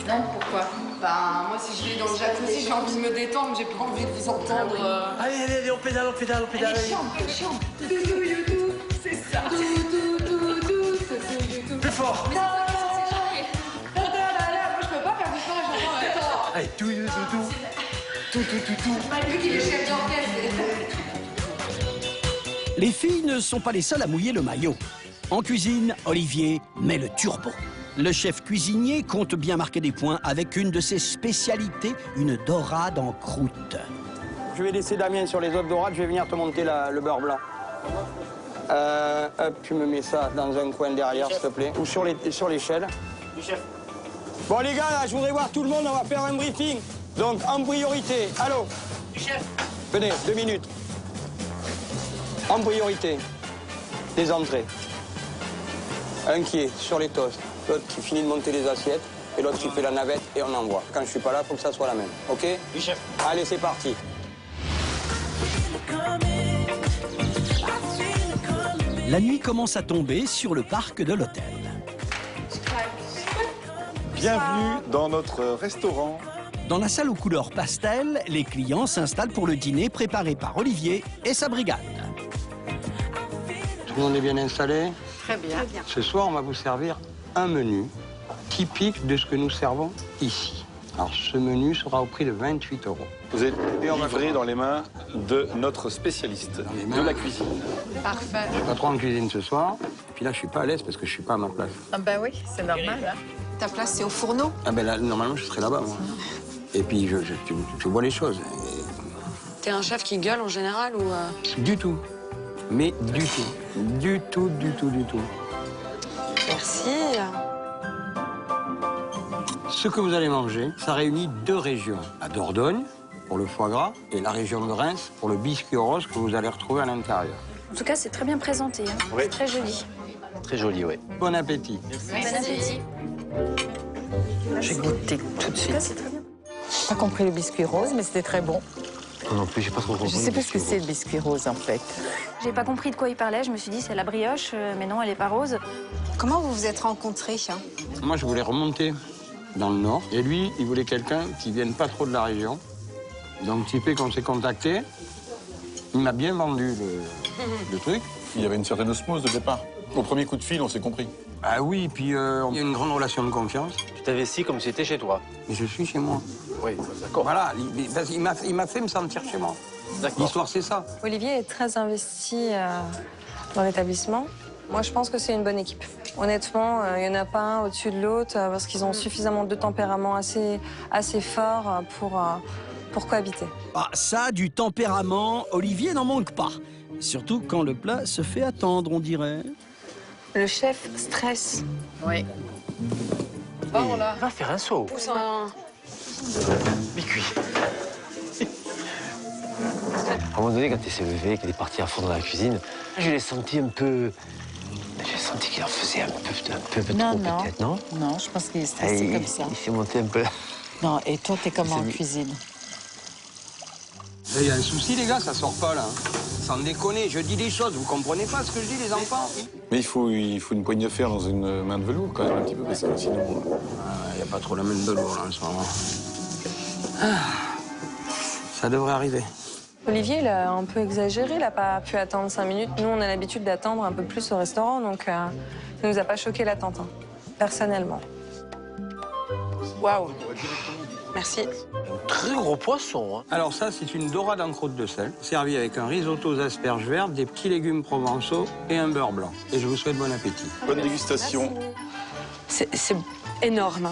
Non, pourquoi? Ben, moi, si je vais dans le jacuzzi, j'ai envie de me détendre, j'ai pas envie de vous entendre. Allez, allez, allez, on pédale, on pédale, on pédale. Elle chante. C'est ça. Plus fort. Moi, je peux pas faire du sport, j'entends en même temps. Allez, tout. Pas lui qui est le chef d'orchestre. Les filles ne sont pas les seules à mouiller le maillot. En cuisine, Olivier met le turbo. Le chef cuisinier compte bien marquer des points avec une de ses spécialités, une dorade en croûte. Je vais laisser Damien sur les autres dorades, je vais venir te monter le beurre blanc. Hop, tu me mets ça dans un coin derrière, s'il te plaît. Ou sur l'échelle. Bon, les gars, là, je voudrais voir tout le monde, on va faire un briefing. Donc, en priorité, allô venez, 2 minutes. En priorité, les entrées. Un qui est sur les toasts, l'autre qui finit de monter les assiettes, et l'autre qui fait la navette et on envoie. Quand je suis pas là, il faut que ça soit la même. OK? Oui, chef. Allez, c'est parti. La nuit commence à tomber sur le parc de l'hôtel. Bienvenue dans notre restaurant. Dans la salle aux couleurs pastel, les clients s'installent pour le dîner préparé par Olivier et sa brigade. Tout le monde est bien installé? Très bien. Ce soir, on va vous servir un menu typique de ce que nous servons ici. Alors, ce menu sera au prix de 28 €. Vous êtes livré dans les mains de notre spécialiste de la cuisine. Parfait. Je suis pas trop en cuisine ce soir. Et puis là, je suis pas à l'aise parce que je suis pas à ma place. Ah ben oui, c'est normal. Hein. Ta place, c'est au fourneau. Ah ben là, normalement, je serais là-bas, moi. Et puis, je vois les choses. T'es un chef qui gueule en général ou... Du tout. Mais du tout. Du tout. Merci. Ce que vous allez manger, ça réunit 2 régions. La Dordogne, pour le foie gras, et la région de Reims, pour le biscuit rose que vous allez retrouver à l'intérieur. En tout cas, c'est très bien présenté. Hein. Oui. C'est très joli. Très joli, oui. Bon appétit. Bon appétit. J'ai goûté tout de suite. En tout cas, c'est très bien. Pas compris le biscuit rose, mais c'était très bon. Non plus, j'ai pas trop compris. Je sais plus ce que c'est le biscuit rose en fait. J'ai pas compris de quoi il parlait. Je me suis dit, c'est la brioche, mais non, elle est pas rose. Comment vous vous êtes rencontrés? Moi, je voulais remonter dans le Nord. Et lui, il voulait quelqu'un qui vienne pas trop de la région. Donc, petit peu qu'on s'est contacté, il m'a bien vendu le truc. Il y avait une certaine osmose de départ. Au premier coup de fil, on s'est compris. Ah oui, puis il y a une grande relation de confiance. Tu t'investis comme si tu étais chez toi. Mais je suis chez moi. Oui, d'accord. Voilà, il m'a fait me sentir chez moi. L'histoire, c'est ça. Olivier est très investi dans l'établissement. Moi, je pense que c'est une bonne équipe. Honnêtement, il n'y en a pas un au-dessus de l'autre parce qu'ils ont suffisamment de tempérament assez fort pour cohabiter. Ah, ça, du tempérament, Olivier n'en manque pas. Surtout quand le plat se fait attendre, on dirait. Le chef stresse. Oui. Oh là. Va faire un saut. Pousse un... Mi-cuit. À un moment donné, quand il s'est levé, qu'il est parti à fond dans la cuisine, je l'ai senti un peu... J'ai senti qu'il en faisait un peu trop, peut-être, non? Non, je pense qu'il est stressé comme ça. Il s'est monté un peu... Non, et toi, t'es comment en cuisine? Il y a un souci, les gars, ça sort pas, là. sans déconner, je dis des choses, vous comprenez pas ce que je dis, les enfants? Mais il faut une poigne de fer dans une main de velours, quand même, un petit peu, parce que sinon... Il n'y a pas trop la main de velours, là, en ce moment. Ah, ça devrait arriver. Olivier, il a un peu exagéré, il n'a pas pu attendre 5 minutes. Nous, on a l'habitude d'attendre un peu plus au restaurant, donc ça ne nous a pas choqué l'attente, hein, personnellement. Waouh. Merci. Un très gros poisson. Hein. Alors ça, c'est une dorade en croûte de sel, servie avec un risotto aux asperges vertes, des petits légumes provençaux et un beurre blanc. Et je vous souhaite bon appétit. Bonne dégustation. C'est énorme.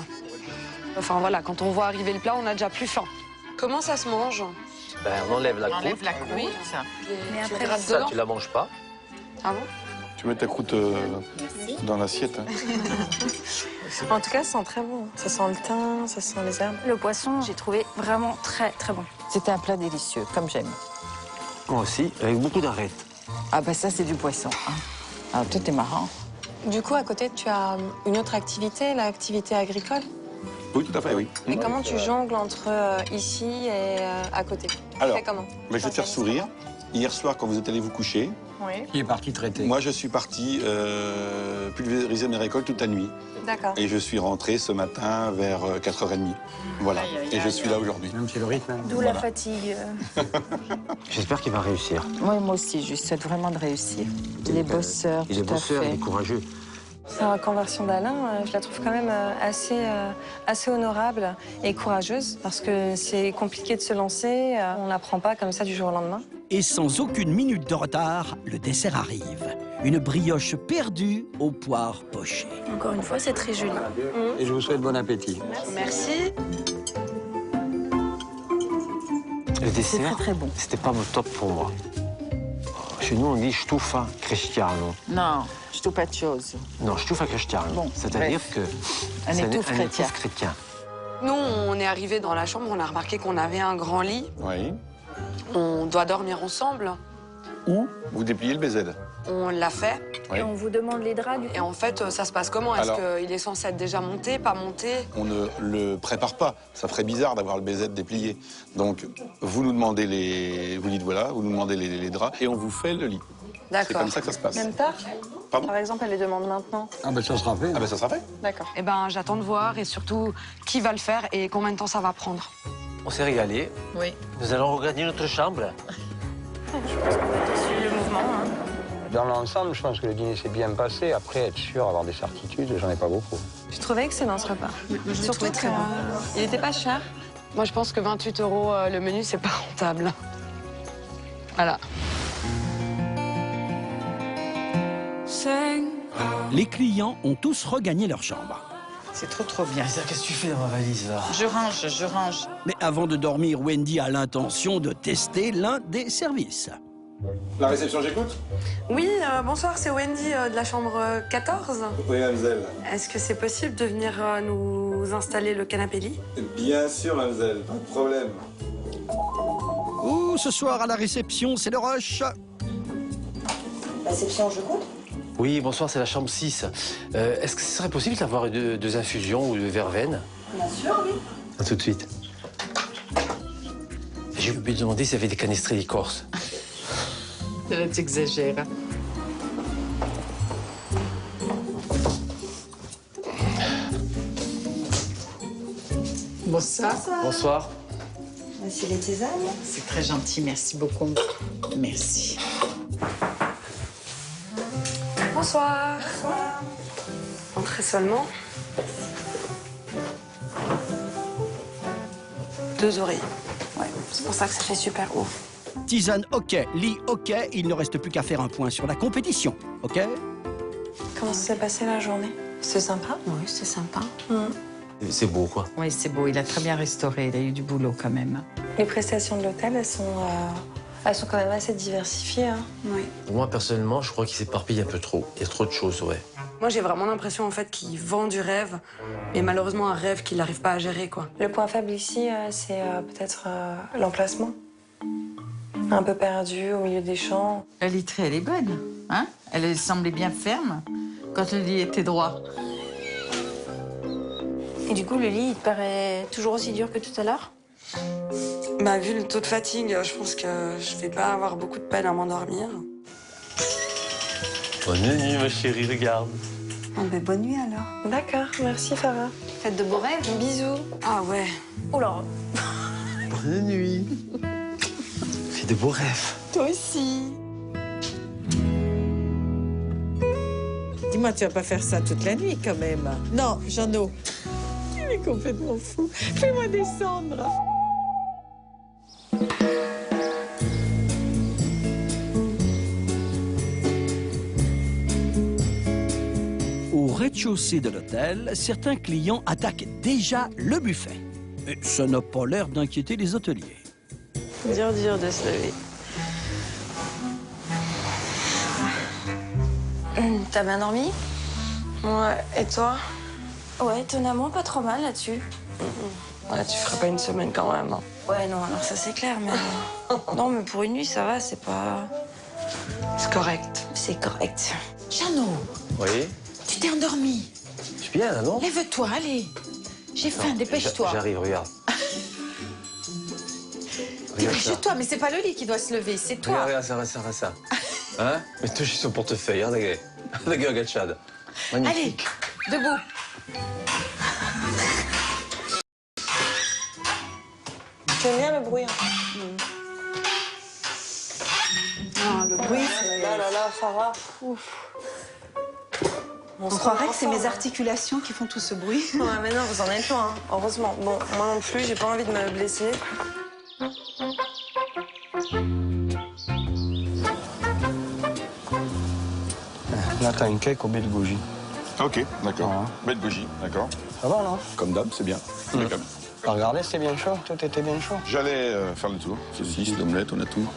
Enfin voilà, quand on voit arriver le plat, on a déjà plus faim. Comment ça se mange? Ben, on enlève la croûte. On enlève la croûte. Oui. Mais Tu après, grattes Ça, dedans? tu la manges pas. Ah bon? Tu mets ta croûte dans l'assiette. Hein. En tout cas, ça sent très bon. Ça sent le thym, ça sent les herbes. le poisson, j'ai trouvé vraiment très, très bon. C'était un plat délicieux, comme j'aime. Moi aussi, avec beaucoup d'arêtes. Ah bah ça, c'est du poisson. Hein. Alors, toi, t'es marrant. Du coup, à côté, tu as une autre activité, l'activité agricole. Oui, tout à fait, oui. Et comment tu jongles entre ici et à côté? Alors, Tu fais comment? je vais te faire sourire. Hier soir, quand vous êtes allé vous coucher, Oui. Qui est parti traiter? moi, je suis parti pulvériser mes récoltes toute la nuit. D'accord. Et je suis rentré ce matin vers 4h30. Voilà. Et je suis là aujourd'hui. Même c'est le rythme. Hein. D'où la fatigue. J'espère qu'il va réussir. Moi aussi, je lui souhaite vraiment de réussir. Il est bosseur, Il est tout à bosseur, fait. il est courageux. Sa reconversion d'Alain, je la trouve quand même assez honorable et courageuse parce que c'est compliqué de se lancer. On n'apprend pas comme ça du jour au lendemain. Et sans aucune minute de retard, le dessert arrive. Une brioche perdue aux poires pochées. Encore une fois, c'est très joli. Et je vous souhaite bon appétit. Merci. Le dessert, très, très bon. c'était pas top pour moi. Chez nous, on dit stufa cristiano. Non, je trouve pas de chose. Non, stufa cristiano. Bon, c'est-à-dire bref. que Un c'est étouffe chrétien. chrétien. Nous, on est arrivés dans la chambre, on a remarqué qu'on avait un grand lit. Oui. On doit dormir ensemble. Ou vous dépliez le BZ. On l'a fait. Oui. Et on vous demande les draps, du coup. Et en fait, ça se passe comment? Est-ce Alors- qu'il est censé être déjà monté, pas monté? On ne le prépare pas. Ça ferait bizarre d'avoir le BZ déplié. Donc, vous nous demandez vous dites voilà, vous nous demandez les draps et on vous fait le lit. C'est D'accord. comme ça que ça se passe. Même tard? Pardon? Par exemple, elle les demande maintenant. Ah ben ça sera fait. Ah ben ça sera fait. D'accord. Eh ben, j'attends de voir et surtout qui va le faire et combien de temps ça va prendre. On s'est régalé. Oui. Nous allons regagner notre chambre. Le mouvement, hein. Dans l'ensemble, je pense que le dîner s'est bien passé. Après, être sûr, avoir des certitudes, j'en ai pas beaucoup. Je trouvais excellent ce repas. Surtout très bon. il n'était pas cher. Moi, je pense que 28 € le menu, c'est pas rentable. Voilà. Les clients ont tous regagné leur chambre. C'est trop bien. Qu'est-ce que tu fais dans ma valise, là? Je range. Mais avant de dormir, Wendy a l'intention de tester l'un des services. La réception, j'écoute. Oui, bonsoir, c'est Wendy de la chambre 14. Oui, mademoiselle. Est-ce que c'est possible de venir nous installer le canapé lit? Bien sûr, mademoiselle, pas de problème. Ouh, ce soir à la réception, c'est le rush. Réception, je compte. Oui, bonsoir, c'est la chambre 6. Est-ce que ce serait possible d'avoir deux infusions ou de verveine? Bien sûr, oui. À tout de suite. J'ai oublié de demander s'il y avait des canestrés d'écorce. Là, tu exagères. Bonsoir. Bonsoir. Voici les tisanes. C'est très gentil, merci beaucoup. Merci. Bonsoir. Entrez seulement. 2 oreilles. Ouais, c'est pour ça que ça fait super haut. Tisane, ok. Lit, ok. Il ne reste plus qu'à faire un point sur la compétition, ok? Comment s'est passée la journée? C'est sympa? Oui, c'est sympa. C'est beau, quoi. Oui, c'est beau. Il a très bien restauré. Il a eu du boulot quand même. Les prestations de l'hôtel, elles sont quand même assez diversifiées. Hein. Oui. Moi, personnellement, je crois qu'il s'éparpille un peu trop. Il y a trop de choses, ouais. Moi, j'ai vraiment l'impression en fait qu'il vend du rêve, mais malheureusement un rêve qu'il n'arrive pas à gérer, quoi. Le point faible ici, c'est peut-être l'emplacement. Un peu perdu au milieu des champs. La literie, elle est bonne. Hein? Elle semblait bien ferme quand le lit était droit. Et du coup, le lit, il te paraît toujours aussi dur que tout à l'heure? Bah, vu le taux de fatigue, je pense que je vais pas avoir beaucoup de peine à m'endormir. Bonne nuit, ma chérie, regarde. Oh, ben, bonne nuit alors. D'accord, merci Farah. Faites de beaux rêves. Bisous. Ah ouais. Oh là. Bonne nuit. Fais de beaux rêves. Toi aussi. Dis-moi, tu vas pas faire ça toute la nuit quand même. Non, Jeannot. Il est complètement fou. Fais-moi descendre. Au rez-de-chaussée de l'hôtel, certains clients attaquent déjà le buffet. Et ça n'a pas l'air d'inquiéter les hôteliers. Dur de se lever. T'as bien dormi? Ouais, et toi? Ouais, étonnamment, pas trop mal là-dessus. Ouais, tu ferais pas une semaine quand même. Hein. Ouais, non, alors ça c'est clair, mais... non, mais pour une nuit, ça va, c'est pas... C'est correct. C'est correct. Jeannot, Oui. tu t'es endormi. Je suis bien, là, non? Lève-toi, allez. J'ai faim, dépêche-toi. J'arrive, regarde. Dépêche-toi, mais c'est pas le lit qui doit se lever, c'est toi. Regarde ça. Hein? Mais touche son portefeuille, regarde, regarde, Chad. Magnifique. Allez, debout. Tu aimes bien le bruit, hein? Non, le bruit, c'est... Là, Farah. Ouf. On croirait que c'est mes articulations qui font tout ce bruit. Ouais, mais non, vous en êtes loin, hein. Heureusement. Bon, moi non plus, j'ai pas envie de me blesser. Là, t'as une cake au baie de goji. Ok, d'accord. Belle bougie, d'accord. Ça va, non? Comme d'hab, c'est bien. Impeccable. T'as regardé, c'était bien chaud? Tout était bien chaud? J'allais faire le tour. Saucisse, l'omelette, on a tout.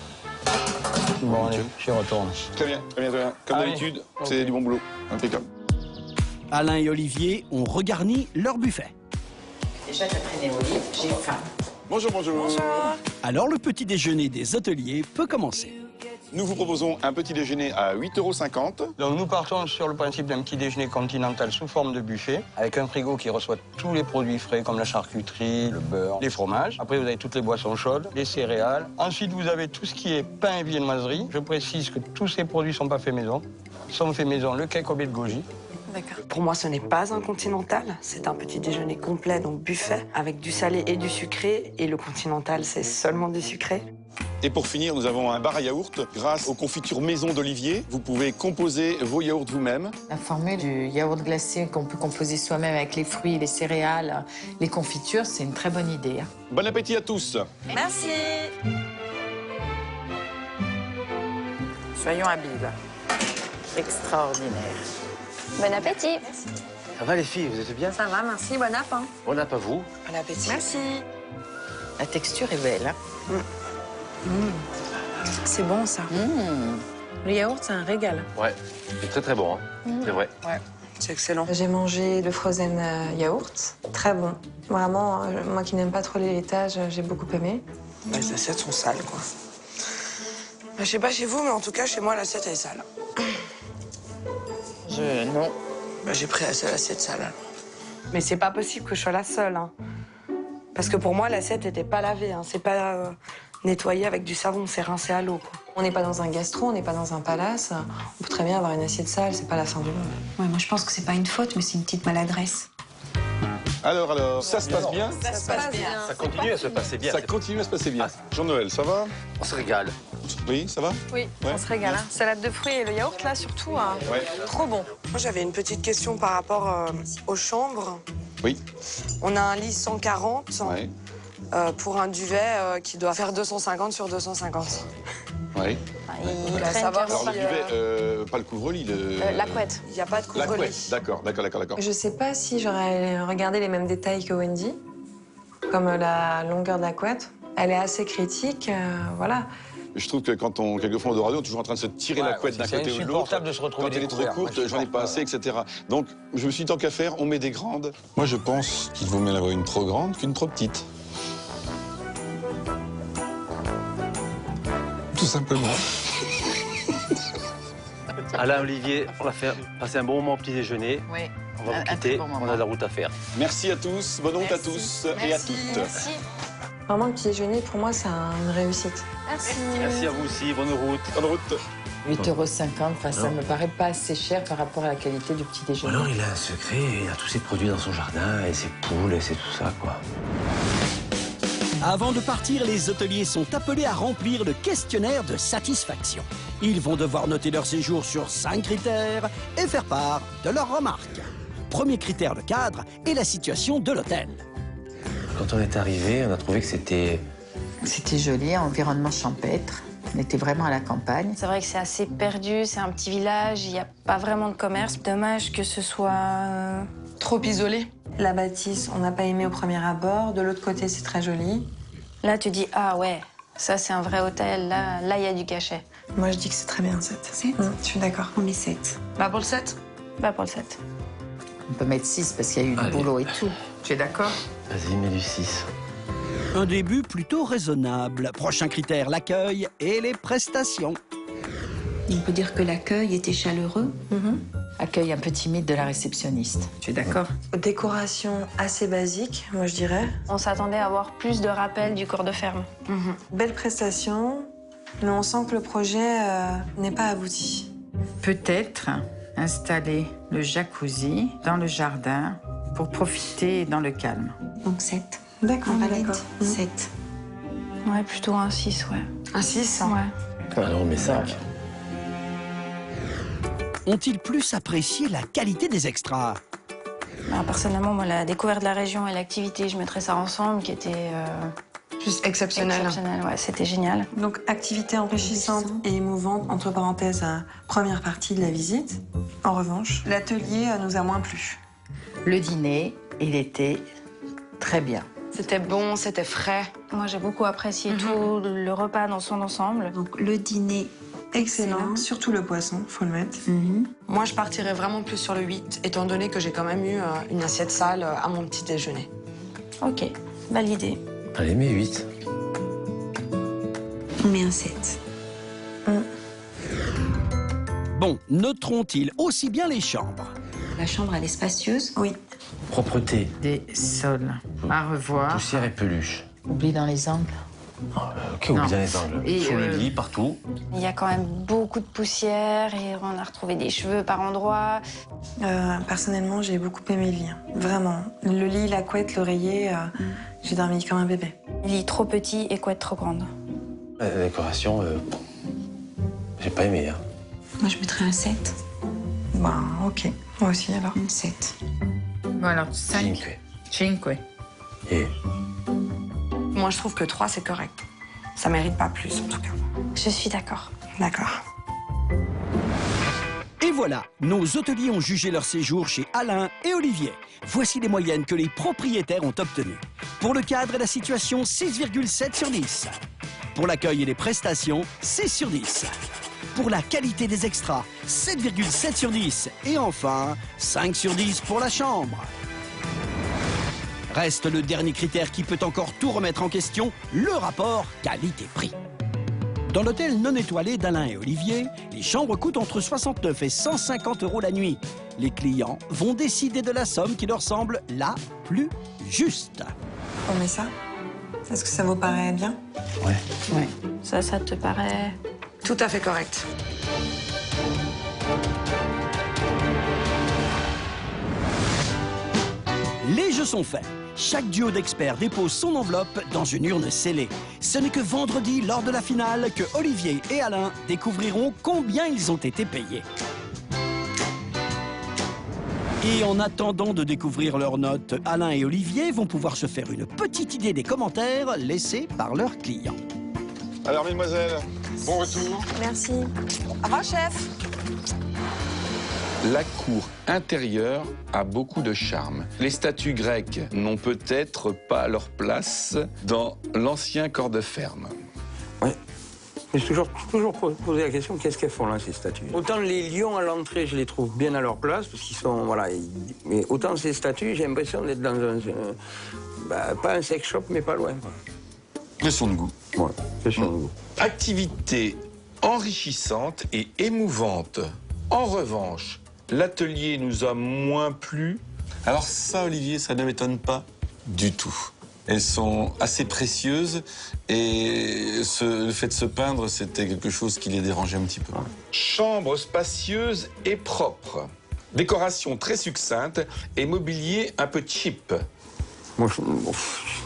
Bon, allez, j'y retourne. Très bien. Comme Allez. d'habitude, c'est du bon boulot. Impeccable. Alain et Olivier ont regarni leur buffet. Déjà, t'as traîné au lit, j'ai faim. Bonjour. Alors le petit déjeuner des hôteliers peut commencer. Nous vous proposons un petit déjeuner à 8,50 €. Donc nous partons sur le principe d'un petit déjeuner continental sous forme de buffet, avec un frigo qui reçoit tous les produits frais comme la charcuterie, le beurre, les fromages. Après vous avez toutes les boissons chaudes, les céréales. Ensuite vous avez tout ce qui est pain et viennoiserie. Je précise que tous ces produits ne sont pas faits maison. Sont faits maison le cake au baie de goji. D'accord. Pour moi, ce n'est pas un continental. C'est un petit déjeuner complet, donc buffet, avec du salé et du sucré. Et le continental, c'est seulement du sucré. Et pour finir, nous avons un bar à yaourt. Grâce aux confitures maison d'Olivier, vous pouvez composer vos yaourts vous-même. La formule du yaourt glacé qu'on peut composer soi-même avec les fruits, les céréales, les confitures, c'est une très bonne idée. Hein. Bon appétit à tous. Merci. Soyons habiles. Extraordinaire. Bon appétit. Ça va, les filles, vous êtes bien? Ça va, merci, bon app. Hein. Bon app à vous. Bon appétit. Merci. La texture est belle. Hein. C'est bon, ça. Le yaourt, c'est un régal. Ouais, c'est très très bon, hein. C'est vrai. Ouais, c'est excellent. J'ai mangé le frozen yaourt. Très bon. Vraiment, moi qui n'aime pas trop les laitages, j'ai beaucoup aimé. Les assiettes sont sales, quoi. Je sais pas chez vous, mais en tout cas, chez moi, l'assiette, elle est sale. Non. Bah, j'ai pris la seule assiette sale, alors. Mais c'est pas possible que je sois la seule, hein. Parce que pour moi, l'assiette n'était pas lavée, hein. C'est pas nettoyé avec du savon, c'est rincé à l'eau, quoi. On n'est pas dans un gastro, on n'est pas dans un palace. On peut très bien avoir une assiette sale, c'est pas la fin du monde. Ouais, moi, je pense que c'est pas une faute, mais c'est une petite maladresse. Alors, ça se passe bien? Ça se passe bien. Ça continue à se passer bien. Ça continue à se passer bien. Jean-Noël, ça va? On se régale. Oui, ça va? Oui, Ouais. on se régale. Hein. Salade de fruits et le yaourt, là, surtout, Ouais. trop bon. Moi, j'avais une petite question par rapport aux chambres. Oui. On a un lit 140 Ouais. pour un duvet qui doit faire 250 sur 250. Oui. Il va savoir Alors, le si, duvet, pas le couvre-lit, La couette. il n'y a pas de La couvre-lit. couette. D'accord. Je sais pas si j'aurais regardé les mêmes détails que Wendy, comme la longueur de la couette. Elle est assez critique, voilà. Je trouve que quand quelquefois on dort à deux, on est toujours en train de se tirer la couette d'un c'est côté ou de l'autre. insupportable de se retrouver Quand elle est trop découvert. courte, Moi, je j'en ai pas supporte assez, etc. Donc, je me suis dit, tant qu'à faire, on met des grandes. Moi, je pense qu'il vaut mieux en avoir une trop grande qu'une trop petite. Tout simplement. Alain, Olivier, on va faire passer un bon moment au petit déjeuner. Oui. On va vous Un très quitter, bon moment. on a de la route à faire. Merci à tous, bonne route à tous et à toutes. Merci. Vraiment, le petit déjeuner, pour moi, c'est une réussite. Merci. Merci à vous aussi, bonne route. Bonne route. 8,50 €, enfin, ça me paraît pas assez cher par rapport à la qualité du petit déjeuner. Alors il a un secret, il a tous ses produits dans son jardin, et ses poules, et c'est tout ça, quoi. Avant de partir, les hôteliers sont appelés à remplir le questionnaire de satisfaction. Ils vont devoir noter leur séjour sur 5 critères et faire part de leurs remarques. Premier critère de cadre est la situation de l'hôtel. Quand on est arrivé, on a trouvé que c'était... C'était joli, environnement champêtre. On était vraiment à la campagne. C'est vrai que c'est assez perdu, c'est un petit village, il n'y a pas vraiment de commerce. Dommage que ce soit... Trop isolé. La bâtisse, on n'a pas aimé au premier abord. De l'autre côté, c'est très joli. Là, tu dis, ah ouais, ça c'est un vrai hôtel, là il y a du cachet. Moi, je dis que c'est très bien, 7. 7 Je suis d'accord. On met 7. Bah pour le 7. Bah pour le 7. On peut mettre 6 parce qu'il y a eu du boulot et tout. Tu es d'accord? Vas-y, mets du 6. Un début plutôt raisonnable. Prochain critère, l'accueil et les prestations. On peut dire que l'accueil était chaleureux. Accueil un peu timide de la réceptionniste. Tu es d'accord? Décoration assez basique, moi, je dirais. On s'attendait à avoir plus de rappels du corps de ferme. Belle prestation, mais on sent que le projet n'est pas abouti. Peut-être installer le jacuzzi dans le jardin pour profiter dans le calme. Donc 7. D'accord, on valide. d'accord. 7. Ouais, plutôt un 6, ouais. Un 6? Ouais. Alors on met 5. Ont-ils plus apprécié la qualité des extras? Alors, personnellement, moi, la découverte de la région et l'activité, je mettrais ça ensemble, qui était Juste exceptionnel. exceptionnel. Ouais, c'était génial. Donc, activité enrichissante et émouvante, entre parenthèses, première partie de la visite. En revanche, l'atelier nous a moins plu. Le dîner, il était très bien. C'était bon, c'était frais. Moi, j'ai beaucoup apprécié tout le repas dans son ensemble. Donc, le dîner, excellent. Surtout le poisson, faut le mettre. Moi, je partirais vraiment plus sur le 8, étant donné que j'ai quand même eu une assiette sale à mon petit déjeuner. Ok, validé. Allez, mets 8. on met un 7. Bon, noteront-ils aussi bien les chambres? La chambre, elle est spacieuse? Oui. Propreté. Des sols à revoir. Poussière et peluche. Oublie dans les angles. Ok, oublie dans les angles. Et sur le lit, partout. Il y a quand même beaucoup de poussière et on a retrouvé des cheveux par endroits. Personnellement, j'ai beaucoup aimé le lit. Vraiment. Le lit, la couette, l'oreiller, j'ai dormi comme un bébé. Lit trop petit et couette trop grande. La décoration, j'ai pas aimé. Hein. Moi, je mettrais un 7. Bah, ok. Moi aussi, alors. Un 7. Bon, alors, 5. 5. Et Moi, je trouve que 3, c'est correct. Ça mérite pas plus, en tout cas. Je suis d'accord. D'accord. Et voilà, nos hôteliers ont jugé leur séjour chez Alain et Olivier. Voici les moyennes que les propriétaires ont obtenues. Pour le cadre et la situation, 6,7 sur 10. Pour l'accueil et les prestations, 6 sur 10. Pour la qualité des extras, 7,7 sur 10. Et enfin, 5 sur 10 pour la chambre. Reste le dernier critère qui peut encore tout remettre en question, le rapport qualité-prix. Dans l'hôtel non étoilé d'Alain et Olivier, les chambres coûtent entre 69 et 150 € la nuit. Les clients vont décider de la somme qui leur semble la plus juste. On met ça? Est-ce que ça vous paraît bien? ouais. Ça te paraît... Tout à fait correct. Les jeux sont faits. Chaque duo d'experts dépose son enveloppe dans une urne scellée. Ce n'est que vendredi, lors de la finale, que Olivier et Alain découvriront combien ils ont été payés. Et en attendant de découvrir leurs notes, Alain et Olivier vont pouvoir se faire une petite idée des commentaires laissés par leurs clients. Alors, mesdemoiselles, bon retour. Merci. Au revoir, chef. La cour intérieure a beaucoup de charme. Les statues grecques n'ont peut-être pas leur place dans l'ancien corps de ferme. Ouais. Je me suis toujours posé la question, qu'est-ce qu'elles font là, ces statues? Autant les lions à l'entrée, je les trouve bien à leur place, parce qu'ils sont, voilà. Mais autant ces statues, j'ai l'impression d'être dans un... pas un sex shop, mais pas loin. Quoi. Question de goût. Ouais, question de goût. Activité enrichissante et émouvante. En revanche, l'atelier nous a moins plu. Alors ça, Olivier, ça ne m'étonne pas du tout. Elles sont assez précieuses et le fait de se peindre, c'était quelque chose qui les dérangeait un petit peu. Chambre spacieuse et propre. Décoration très succincte et mobilier un peu cheap. Moi,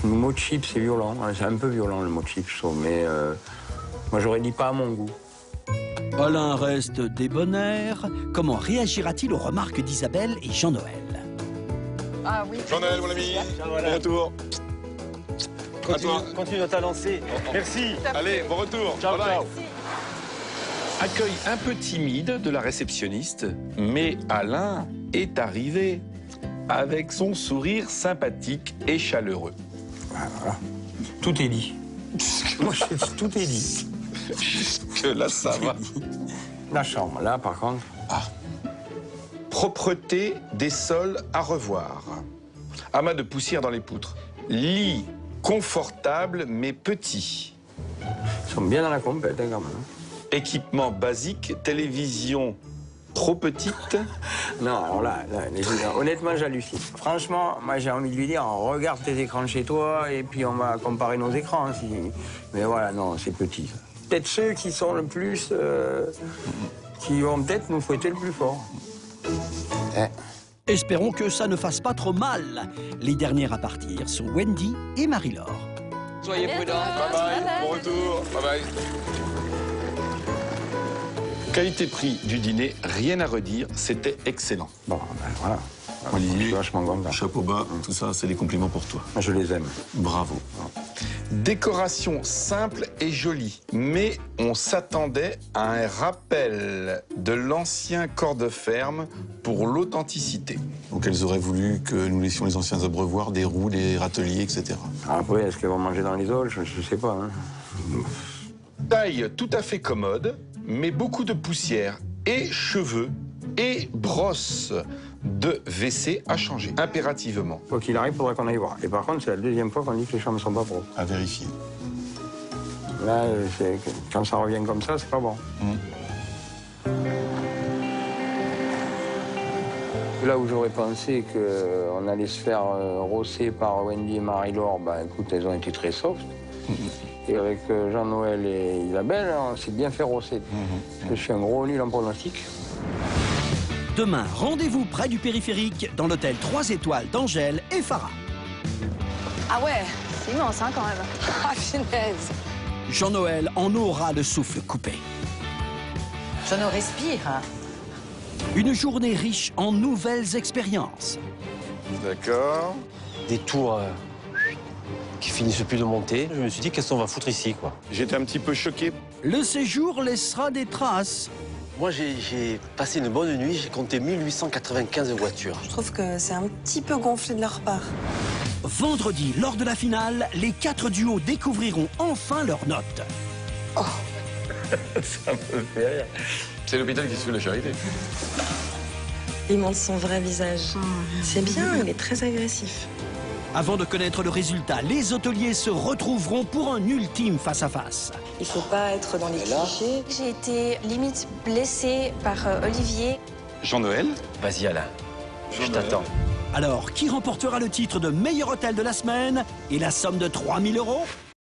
le mot cheap, c'est violent. C'est un peu violent, le mot cheap, je trouve. Mais moi, j'aurais dit pas à mon goût. Alain reste débonnaire. Comment réagira-t-il aux remarques d'Isabelle et Jean-Noël? Ah oui. Jean-Noël, mon ami, bon retour. Continue dans ta lancée. Merci. Allez, bon retour. Ciao, bye bye. ciao. Accueil un peu timide de la réceptionniste, mais Alain est arrivé avec son sourire sympathique et chaleureux. Voilà. Tout est dit. Moi, tout est dit. Jusque là, ça va. La chambre, là, par contre. Ah. Propreté des sols à revoir. Amas de poussière dans les poutres. Lit confortable mais petit. Ils sont bien dans la compète, hein, quand même. Équipement basique, télévision trop petite. Non, alors là, honnêtement, j'hallucine. Franchement, moi, j'ai envie de lui dire, regarde tes écrans chez toi et puis on va comparer nos écrans. Mais voilà, non, c'est petit. Peut-être ceux qui sont le plus... qui vont peut-être nous fouetter le plus fort. Espérons que ça ne fasse pas trop mal. Les dernières à partir sont Wendy et Marie-Laure. Soyez prudents. Bye bye. Bon retour. Bye bye. Qualité-prix du dîner, rien à redire, c'était excellent. Bon, ben voilà. Olivier, vachement content. Chapeau bas, tout ça, c'est des compliments pour toi. Je les aime. Bravo. Décoration simple et jolie, mais on s'attendait à un rappel de l'ancien corps de ferme pour l'authenticité. Donc elles auraient voulu que nous laissions les anciens abreuvoirs, des roues, des râteliers, etc. Après, est-ce qu'elles vont manger dans les halls? Je sais pas. Hein. Taille tout à fait commode, mais beaucoup de poussière et cheveux et brosses de WC à changer, impérativement. Quoi qu'il arrive, il faudra qu'on aille voir. Et par contre, c'est la deuxième fois qu'on dit que les chambres ne sont pas propres. À vérifier. Là, quand ça revient comme ça, c'est pas bon. Là où j'aurais pensé qu'on allait se faire rosser par Wendy et Marie-Laure, ben écoute, elles ont été très soft. Et avec Jean-Noël et Isabelle, on s'est bien fait rosser. Je suis un gros nul en pronostic. Demain, rendez-vous près du périphérique dans l'hôtel 3 étoiles d'Angèle et Farah. Ah ouais, c'est immense, hein, quand même. Ah, finesse. Jean-Noël en aura le souffle coupé. Je ne respire. Une journée riche en nouvelles expériences. D'accord. Des tours qui finissent plus de monter. Je me suis dit, qu'est-ce qu'on va foutre ici, quoi. J'étais un petit peu choqué. Le séjour laissera des traces. Moi, j'ai passé une bonne nuit. J'ai compté 1895 voitures. Je trouve que c'est un petit peu gonflé de leur part. Vendredi, lors de la finale, les 4 duos découvriront enfin leurs notes. Oh. Ça me fait rire. C'est l'hôpital qui se fait la charité. Il montre son vrai visage. C'est bien, il est très agressif. Avant de connaître le résultat, les hôteliers se retrouveront pour un ultime face-à-face. Il faut pas être dans les clichés. J'ai été limite blessée par Olivier. Jean-Noël. Vas-y, Alain. Je t'attends. Alors, qui remportera le titre de meilleur hôtel de la semaine et la somme de 3 000 €?